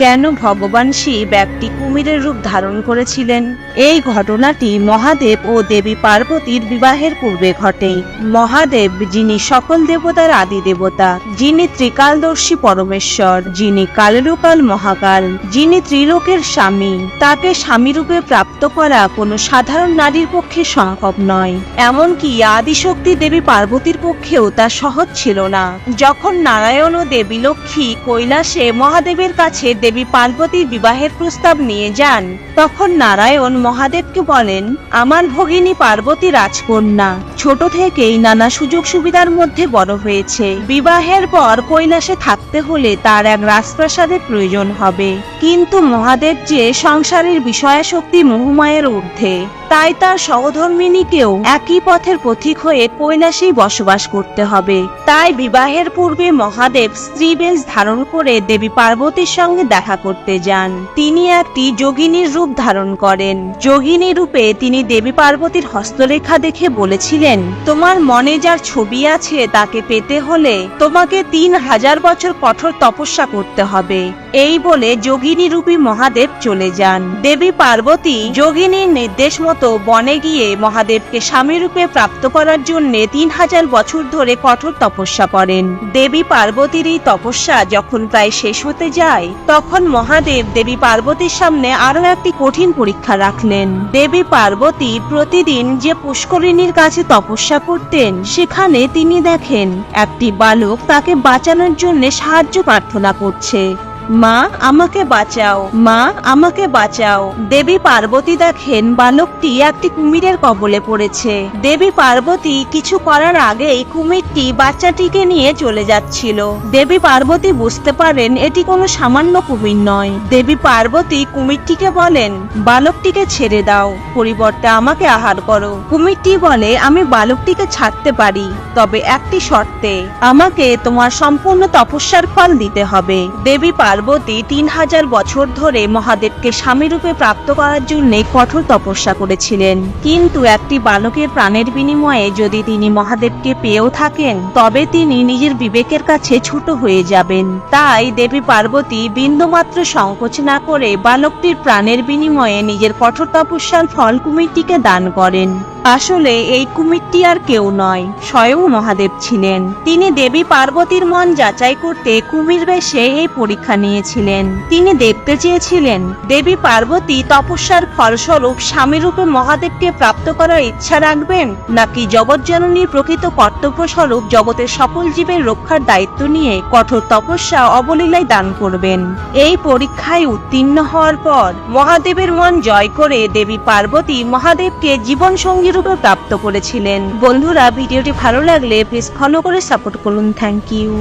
কেন ভগবান শিব একটি কুমিরের রূপ ধারণ করেছিলেন? এই ঘটনাটি মহাদেব ও দেবী পার্বতীর বিবাহের পূর্বে ঘটে। মহাদেব, যিনি সকল দেবতার আদি দেবতা, যিনি ত্রিকালদর্শী পরমেশ্বর, যিনি কালেরুকাল মহাকাল, যিনি ত্রিলোকের স্বামী, তাকে স্বামীরূপে প্রাপ্ত করা কোনো সাধারণ নারীর পক্ষে সম্ভব নয়। এমনকি আদিশক্তি দেবী পার্বতীর পক্ষেও তা সহজ ছিল না। যখন নারায়ণ ও দেবী লক্ষ্মী কৈলাসে মহাদেবের কাছে দেবী পার্বতীর বিবাহের প্রস্তাব নিয়ে যান, তখন নারায়ণ মহাদেবকে বলেন, আমার ভগিনী পার্বতী রাজকন্যা, ছোট থেকেই নানা সুযোগ সুবিধার মধ্যে বড় হয়েছে। বিবাহের পর কৈলাসে থাকতে হলে তার এক রাজপ্রাসাদের প্রয়োজন হবে। কিন্তু মহাদেব যে সংসারের বিষয়াসক্তি মোহমায়ের ঊর্ধ্বে, তাই তার সহধর্মিণীকেও একই পথের পথিক হয়ে কৈলাসেই বসবাস করতে হবে। তাই বিবাহের পূর্বে মহাদেব স্ত্রী বেশ ধারণ করে দেবী পার্বতীর সঙ্গে দেখা করতে যান। তিনি একটি যোগিনীর রূপ ধারণ করেন। যোগিনী রূপে তিনি দেবী পার্বতীর হস্তরেখা দেখে বলেছিলেন, তোমার মনে যার ছবি আছে তাকে পেতে হলে তোমাকে 3000 বছর কঠোর তপস্যা করতে হবে। এই বলে যোগিনী রূপী মহাদেব চলে যান। দেবী পার্বতী যোগিনীর নির্দেশ মতো বনে গিয়ে মহাদেবকে স্বামী রূপে প্রাপ্ত করার জন্য 3000 বছর ধরে কঠোর তপস্যা করেন। দেবী পার্বতীর এই তপস্যা যখন প্রায় শেষ হতে যায়, তখন মহাদেব দেবী পার্বতীর সামনে আরো একটি কঠিন পরীক্ষা রাখলেন। দেবী পার্বতী প্রতিদিন যে পুষ্করিণীর কাছে তপস্যা করতেন, সেখানে তিনি দেখেন একটি বালক তাকে বাঁচানোর জন্য সাহায্য প্রার্থনা করছে। মা, আমাকে বাঁচাও, মা, আমাকে বাঁচাও। দেবী পার্বতী দেখেন বালকটি একটি কুমিরের কবলে পড়েছে। দেবী পার্বতী কিছু করার আগেই কুমিরটি বাচ্চাটিকে নিয়ে চলে যাচ্ছিল। দেবী পার্বতী বুঝতে পারেন এটি কোনো সামান্য কুমির নয়। দেবী পার্বতী কুমিরটিকে বলেন, বালকটিকে ছেড়ে দাও, পরিবর্তে আমাকে আহার করো। কুমিরটি বলে, আমি বালকটিকে ছাড়তে পারি, তবে একটি শর্তে, আমাকে তোমার সম্পূর্ণ তপস্যার ফল দিতে হবে। দেবী পার্বতী 3000 বছর ধরে মহাদেবকে স্বামী রূপে প্রাপ্ত করার জন্য কঠোর তপস্যা করেছিলেন। কিন্তু একটি বালকের প্রাণের বিনিময়ে যদি তিনি মহাদেবকে পেয়েও থাকেন, তবে তিনি নিজের বিবেকের কাছে ছোট হয়ে যাবেন। তাই দেবী পার্বতী বিন্দুমাত্র সংকোচ না করে বালকটির প্রাণের বিনিময়ে নিজের কঠোর তপস্যার ফল কুমিরটিকে দান করেন। আসলে এই কুমিরটি আর কেউ নয়, স্বয়ং মহাদেব ছিলেন। তিনি দেবী পার্বতীর মন যাচাই করতে কুমির বেশে এই পরীক্ষা নিয়েছিলেন। তিনি দেখতে চেয়েছিলেন দেবী পার্বতী তপস্যার ফলস্বরূপ স্বামী রূপে মহাদেবকে প্রাপ্ত করার ইচ্ছা রাখবেন, নাকি জগৎজননীর প্রকৃত কর্তব্য স্বরূপ জগতের সকল জীবের রক্ষার দায়িত্ব নিয়ে কঠোর তপস্যা অবলীলায় দান করবেন। এই পরীক্ষায় উত্তীর্ণ হওয়ার পর মহাদেবের মন জয় করে দেবী পার্বতী মহাদেবকে জীবন সঙ্গী রূপে প্রাপ্ত করেছিলেন। বন্ধুরা, ভিডিওটি ভালো লাগলে প্লিজ ফলো করে সাপোর্ট করুন। Thank you.